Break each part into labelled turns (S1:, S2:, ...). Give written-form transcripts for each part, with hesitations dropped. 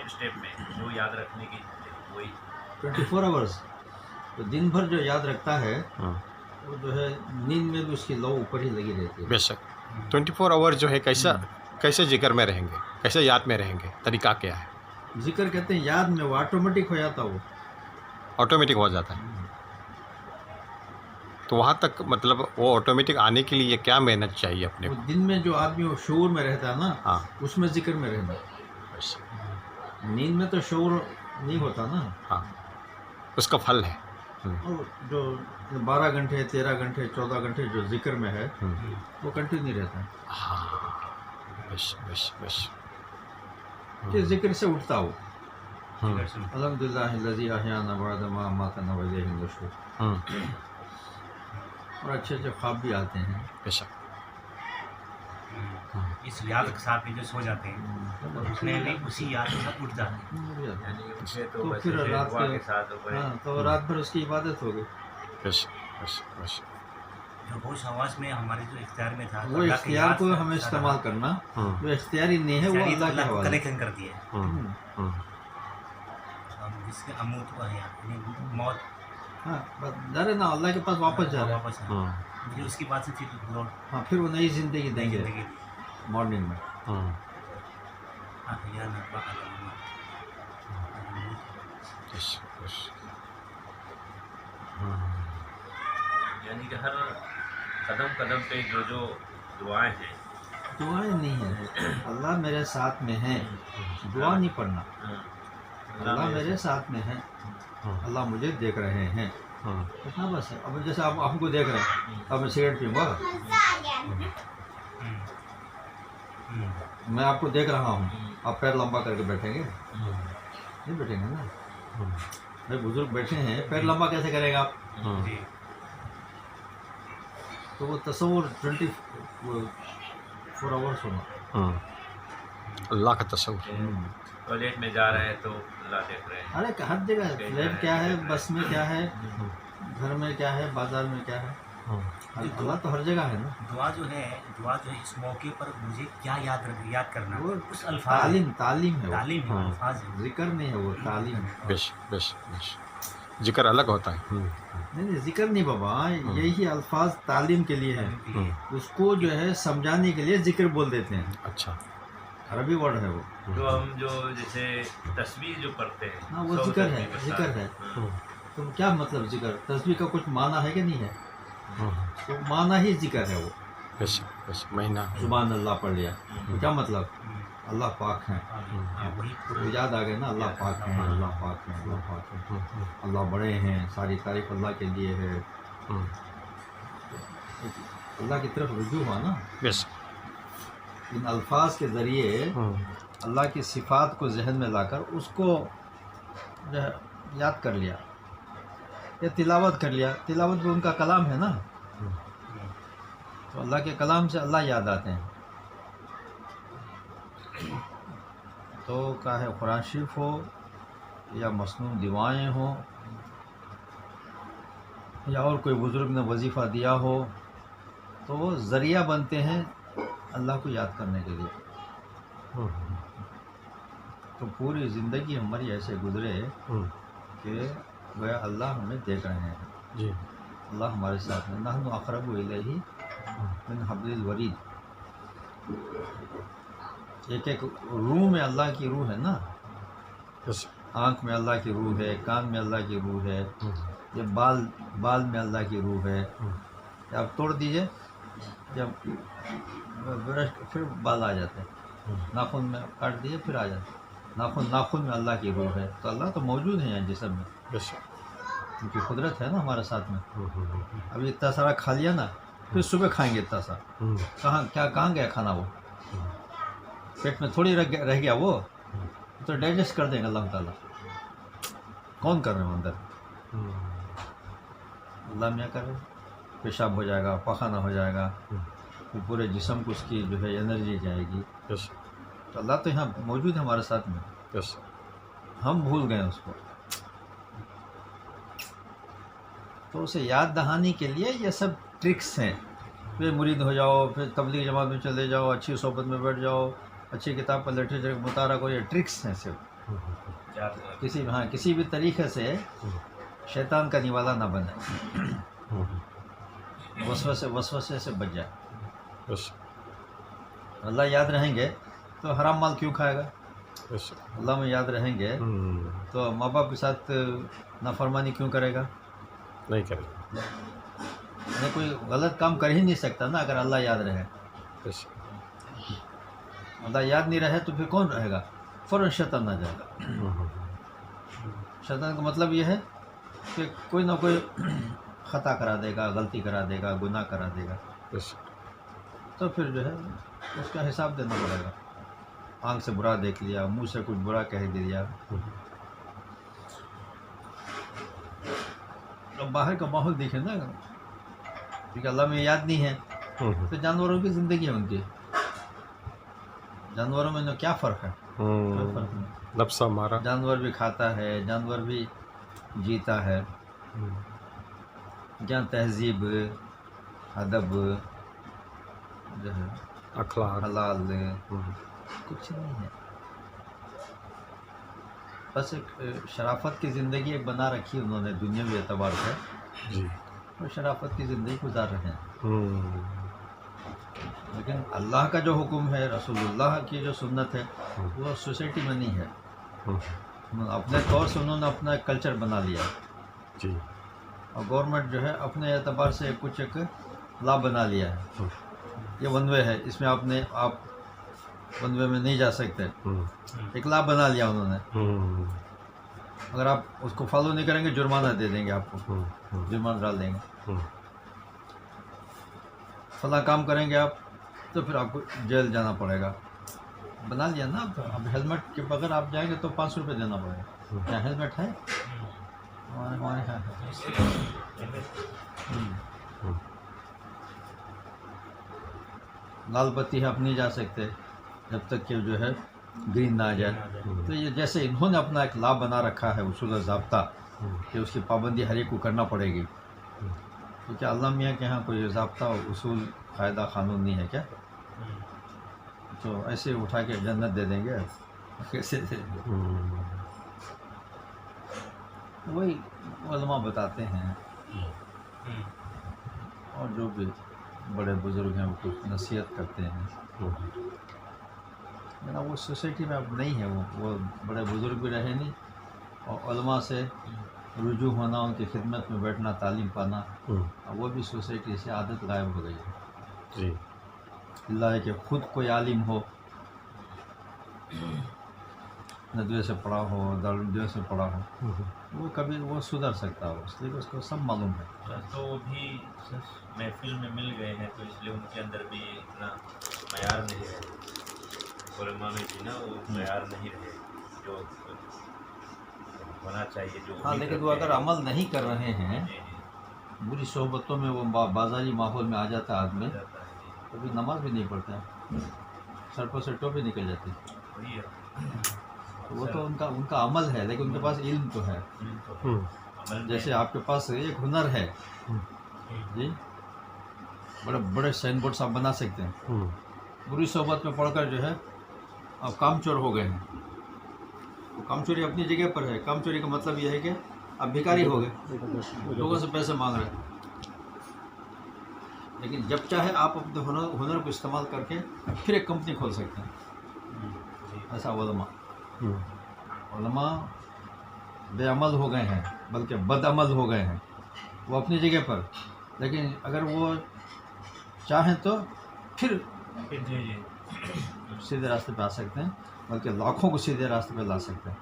S1: Step में जो याद रखने की वही
S2: 24 आवर्स तो दिन भर जो याद रखता है वो जो है नींद में भी उसकी लौ ऊपर ही लगी रहती है।
S3: बेशक 24 आवर जो है कैसे जिक्र में रहेंगे, कैसे याद में रहेंगे, तरीका क्या है?
S2: जिक्र कहते हैं याद में वो ऑटोमेटिक हो जाता वो।
S3: ऑटोमेटिक हो जाता है। तो वहाँ तक मतलब वो ऑटोमेटिक आने के लिए क्या मेहनत चाहिए अपने
S2: वो
S3: को?
S2: दिन में जो आदमी वो शऊर में रहता है ना,
S3: हाँ
S2: उसमें जिक्र में रहना।
S3: बेशक,
S2: नींद में तो शऊर नहीं होता ना।
S3: हाँ उसका फल है।
S2: और जो 12 घंटे 13 घंटे 14 घंटे जो जिक्र में है वो कंटिन्यू रहता है।
S3: हाँ बेशक बेशक बेशक।
S2: कि जिक्र से उठता हो।
S1: जिक्र से
S2: अल्हम्दुलिल्लाहिल्लज़ी अहयाना बअद मा अमातना व इलैहि नुशूर। और अच्छे अच्छे ख्वाब भी आते हैं।
S3: बेशक
S1: इस याद के साथ में जो सो जाते हैं और उठने में उसी याद के साथ उठ जाते हैं, यानी उठे
S2: तो
S1: बस
S2: फिर
S1: ऐसे
S2: रात
S1: दुआ
S2: के
S1: के साथ ऊपर
S2: हाँ तो रात भर उसकी इबादत हो गई।
S3: बेशक बेशक बेशक।
S1: जो होश हवास में हमारे जो इख्तियार में था,
S2: वो इख्तियार को हमें इस्तेमाल करना, जो इख्तियारी नहीं है वो अल्लाह के हवाले।
S1: कनेक्शन कर दिया है। हम जिसके अमूत हुआ है यानी मौत
S2: हाँ बस जा रहे ना अल्लाह के पास वापस जा रहे हैं।
S1: वापस है, मुझे उसकी बात से फिर लौट
S2: हाँ फिर वो नई जिंदगी देंगे
S1: जिंदगी
S2: मॉर्निंग में।
S1: यानी कि हर कदम कदम पे जो जो दुआएं हैं,
S2: दुआएं नहीं है, अल्लाह मेरे साथ में है, दुआ नहीं पढ़ना। अल्लाह मेरे साथ में है, अल्लाह मुझे देख रहे हैं, इतना बस है। अब जैसे आप हमको देख रहे हैं, अब मैं सिगरेट पीऊँगा, मैं आपको देख रहा हूँ, आप पैर लंबा करके बैठेंगे? नहीं बैठेंगे ना। भाई बुजुर्ग बैठे हैं, पैर लंबा कैसे करेंगे आप?
S1: जी
S2: तो वो तस्वुर 24 आवर्स होना।
S3: अल्लाह का तस्वुर।
S1: टॉयलेट में जा रहे हैं तो अल्लाह देख रहे हैं।
S2: अरे हर जगह है, फ्लैट क्या है, बस में क्या है, घर में क्या है, बाजार में क्या है, अल्लाह तो हर जगह है ना।
S1: दुआ जो है इस मौके पर मुझे क्या याद करना,
S2: वो
S1: उस अल्फाज
S2: तालीम है वो।
S1: तालीम है, अल्फाज है।
S2: जिक्र नहीं है वो, तालीम है।
S3: बेशक बेशक बेशक। जिक्र अलग होता है।
S2: नहीं जिक्र नहीं बाबा, यही अल्फाज तालीम के लिए है। उसको जो है समझाने के लिए जिक्र बोल देते हैं।
S3: अच्छा
S2: अरबी वर्ड है वो।
S1: जो हम जो जैसे तस्वीर जो पढ़ते हैं,
S2: हाँ वो जिक्र है, जिक्र है। तो क्या मतलब जिक्र? तस्बीह का कुछ माना है कि नहीं है? तो माना ही जिक्र है वो।
S3: बेशक बेशक। महीना
S2: सुभान अल्लाह पढ़ लिया तो क्या मतलब? अल्लाह पाक है।
S1: वही
S2: तो याद आ गया ना, अल्लाह पाक है, अल्लाह पाक है, अल्लाह पाक है, अल्लाह बड़े हैं, सारी तारीफ अल्लाह के लिए है। अल्लाह की तरफ रुजू हुआ ना।
S3: बेशक।
S2: इन अल्फाज के ज़रिए अल्लाह की सिफ़ात को जहन में लाकर उसको जो है याद कर लिया या तिलावत कर लिया। तिलावत भी उनका कलाम है ना, तो अल्लाह के कलाम से अल्लाह याद आते हैं। तो क्या है, कुरान शरीफ हो या मसनून दुआएं हो या और कोई बुज़ुर्ग ने वजीफ़ा दिया हो, तो वो ज़रिया बनते हैं अल्लाह को याद करने के लिए। तो पूरी ज़िंदगी हमारी ऐसे गुजरे कि वह अल्लाह हमें देख रहे हैं
S3: जी।
S2: अल्लाह हमारे साथ में। नहनु अक़रबु इलैहि मिन हब्लिल वरीद। एक एक रूह में अल्लाह की रूह है ना। आँख में अल्लाह की रूह है, कान में अल्लाह की रूह है, ये बाल में अल्लाह की रूह है। आप तोड़ दीजिए, जब ब्रश फिर बाल आ जाते हैं, नाखून में काट दिए फिर आ जाते हैं। नाखून में अल्लाह की रूह है। तो अल्लाह तो मौजूद है यहाँ जिस्म में, क्योंकि कुदरत है ना हमारे साथ में। अभी इतना सारा खा लिया ना, फिर सुबह खाएंगे इतना सा, कहाँ गया खाना? वो पेट में थोड़ी रह गया, वो तो डाइजेस्ट कर देंगे अल्लाह ताला। कौन कर रहे हैं अंदर? अल्लाह मियाँ कर रहे हैं। पेशाब हो जाएगा, पखाना हो जाएगा, फिर पूरे जिस्म को उसकी जो है एनर्जी जाएगी। तो अल्लाह तो यहाँ मौजूद है हमारे साथ में, हम भूल गए उसको। तो उसे याद दहानी के लिए ये सब ट्रिक्स हैं। फिर मुरीद हो जाओ, फिर तबलीग जमात में चले जाओ, अच्छी सोबत में बैठ जाओ, अच्छी किताब पर लिटरेचर का मुताला करो, ये ट्रिक्स हैं सिर्फ। کسی بھی طریقے سے شیطان کا نوالا نہ بنے، وسوسے سے بچ جائے۔
S3: بس
S2: اللہ یاد رہیں گے تو حرام مال کیوں کھائے گا؟
S3: بس
S2: اللہ میں یاد رہیں گے تو ماں باپ کے ساتھ نافرمانی کیوں کرے گا؟
S3: نہیں کریں۔
S2: یعنی کوئی غلط کام کر ہی نہیں سکتا نا اگر اللہ یاد رہے۔
S3: بس
S2: اللہ یاد نہیں رہے تو پھر کون رہے گا؟ فوراً شیطان نہ جائے گا۔ شیطان کا مطلب یہ ہے کہ کوئی نہ کوئی خطا کرا دے گا، غلطی کرا دے گا، گناہ کرا دے گا،
S3: بس
S2: تو پھر جو ہے اس کا حساب دینا پڑے گا۔ آنکھ سے برا دیکھ لیا، منہ سے کچھ برا کہہ دیا، اب باہر کا ماحول دیکھیں نا، کیونکہ اللہ میں یاد نہیں ہے تو جانوروں کی زندگی ہے ان کی، جانوروں میں کیا فرق ہے؟ کوئی فرق نہیں۔
S3: نفس ہمارا
S2: جانور بھی کھاتا ہے، جانور بھی جیتا ہے، جہاں تہذیب، ادب جو ہے،
S3: اخلاق
S2: حلال کچھ نہیں ہے، بس ایک شرافت کی زندگی ایک بنا رکھی انہوں نے دنیاوی اعتبار سے،
S3: جی
S2: اور شرافت کی زندگی گزار رہے ہیں۔ لیکن اللہ کا جو حکم ہے، رسول اللہ کی جو سنت ہے، وہ سوسائٹی میں نہیں ہے۔ اپنے طور سے انہوں نے اپنا ایک کلچر بنا لیا،
S3: جی
S2: اور گورنمنٹ جو ہے اپنے اعتبار سے کچھ ایک لا بنا لیا ہے، یہ ون وے ہے، اس میں آپ ون وے میں نہیں جا سکتے، ایک لا بنا لیا انہوں نے۔ اگر آپ اس کو فالو نہیں کریں گے جرمانہ دے دیں گے، آپ کو جرمانہ ڈال دیں گے، فلاں کام کریں گے آپ تو پھر آپ کو جیل جانا پڑے گا، بنا لیا نا۔ اب ہیلمٹ کے بغیر آپ جائیں گے تو 500 روپے دینا پڑے گا۔ کیا ہیلمٹ ہے؟ ہمارے یہاں ہے۔ لال بتی ہے، آپ نہیں جا سکتے جب تک کہ جو ہے گرین نہ آ جائے۔ تو یہ جیسے انہوں نے اپنا ایک لا بنا رکھا ہے، اصول و ضابطہ، کہ اس کی پابندی ہر ایک کو کرنا پڑے گی، تو کیا اللہ میاں کے یہاں کوئی ضابطہ، اصول، قاعدہ، قانون نہیں ہے کیا؟ تو ایسے اٹھا کے جنت دے دیں گے؟ کیسے دے دیں گے؟ وہی علماء بتاتے ہیں، اور جو بھی بڑے بزرگ ہیں وہ کچھ نصیحت کرتے ہیں، وہ سوسائٹی میں اب نہیں ہے، وہ بڑے بزرگ بھی رہے نہیں، اور علماء سے رجوع ہونا، ان کی خدمت میں بیٹھنا، تعلیم پانا، وہ بھی سوسائٹی سے عادت غائب ہو گئی ہے۔
S3: جی
S2: اللہ ہے کہ خود کوئی عالم ہو، ندوے سے پڑھا ہو، دارالعلوم سے پڑھا ہو، وہ کبھی وہ سدھر سکتا ہو، اس لیے کہ اس کو سب معلوم ہے۔
S1: تو وہ بھی محفل میں مل گئے ہیں، تو اس لیے ان کے اندر بھی اتنا معیار نہیں رہے، علماء میں بھی نا وہ معیار نہیں رہے جو ہونا چاہیے، جو
S2: ہاں، لیکن وہ اگر عمل نہیں کر رہے ہیں، بری صحبتوں میں وہ بازاری ماحول میں آ جاتا ہے آدمی، تو بھی نماز بھی نہیں پڑھتا ہے، سر پر سے ٹوپی نکل جاتی ہے،
S1: وہی ہے،
S2: تو وہ تو ان کا عمل ہے، لیکن ان کے پاس علم تو ہے۔ جیسے آپ کے پاس ایک ہنر ہے جی، بڑے بڑے سائن بورڈس آپ بنا سکتے ہیں، بری صحبت میں پڑھ کر جو ہے آپ کام چور ہو گئے ہیں، وہ کام چوری اپنی جگہ پر ہے، کام چوری کا مطلب یہ ہے کہ آپ بھکاری ہو گئے، لوگوں سے پیسے مانگ رہے ہیں، لیکن جب چاہے آپ اپنے ہنر کو استعمال کر کے پھر ایک کمپنی کھول سکتے ہیں۔ ایسا علماء بے عمل ہو گئے ہیں، بلکہ بد عمل ہو گئے ہیں، وہ اپنی جگہ پر، لیکن اگر وہ چاہیں تو پھر سیدھے راستے پہ آ سکتے ہیں، بلکہ لاکھوں کو سیدھے راستے پہ لا سکتے ہیں۔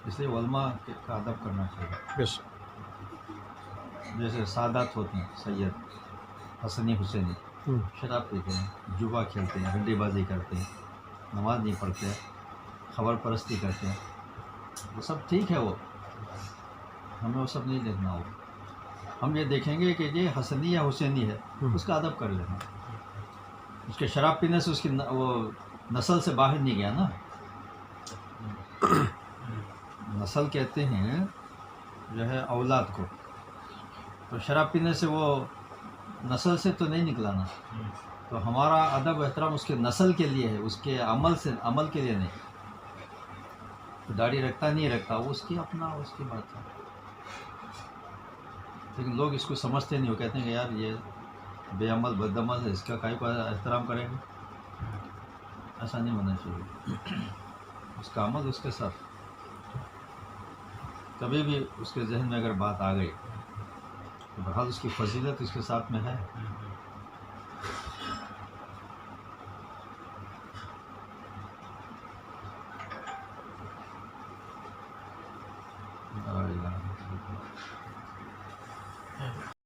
S2: اس لیے علماء کا ادب کرنا چاہیے۔
S3: بس
S2: جیسے سادات ہوتے ہیں، سید، حسنی، حسینی، شراب پیتے ہیں، جوا کھیلتے ہیں، ہڈی بازی کرتے ہیں، نماز نہیں پڑھتے، خبر پرستی کرتے ہیں، وہ سب ٹھیک ہے، وہ ہمیں وہ سب نہیں دیکھنا ہو، ہم یہ دیکھیں گے کہ یہ حسنی یا حسینی ہے، اس کا ادب کر لینا۔ اس کے شراب پینے سے اس کی وہ نسل سے باہر نہیں گیا نا، نسل کہتے ہیں جو ہے اولاد کو، تو شراب پینے سے وہ نسل سے تو نہیں نکلا نا، تو ہمارا ادب و احترام اس کے نسل کے لیے ہے، اس کے عمل کے لیے نہیں۔ داڑھی رکھتا نہیں رکھتا وہ اس کی بات ہے، لیکن لوگ اس کو سمجھتے نہیں، وہ کہتے ہیں کہ یار یہ بے عمل بد عمل ہے، اس کا کائی کو احترام کریں گے؟ ایسا نہیں ہونا چاہیے. اس کا عمل اس کے ساتھ. کبھی بھی اس کے ذہن میں اگر بات آ گئی تو بہرحال اس کی فضیلت اس کے ساتھ میں ہے.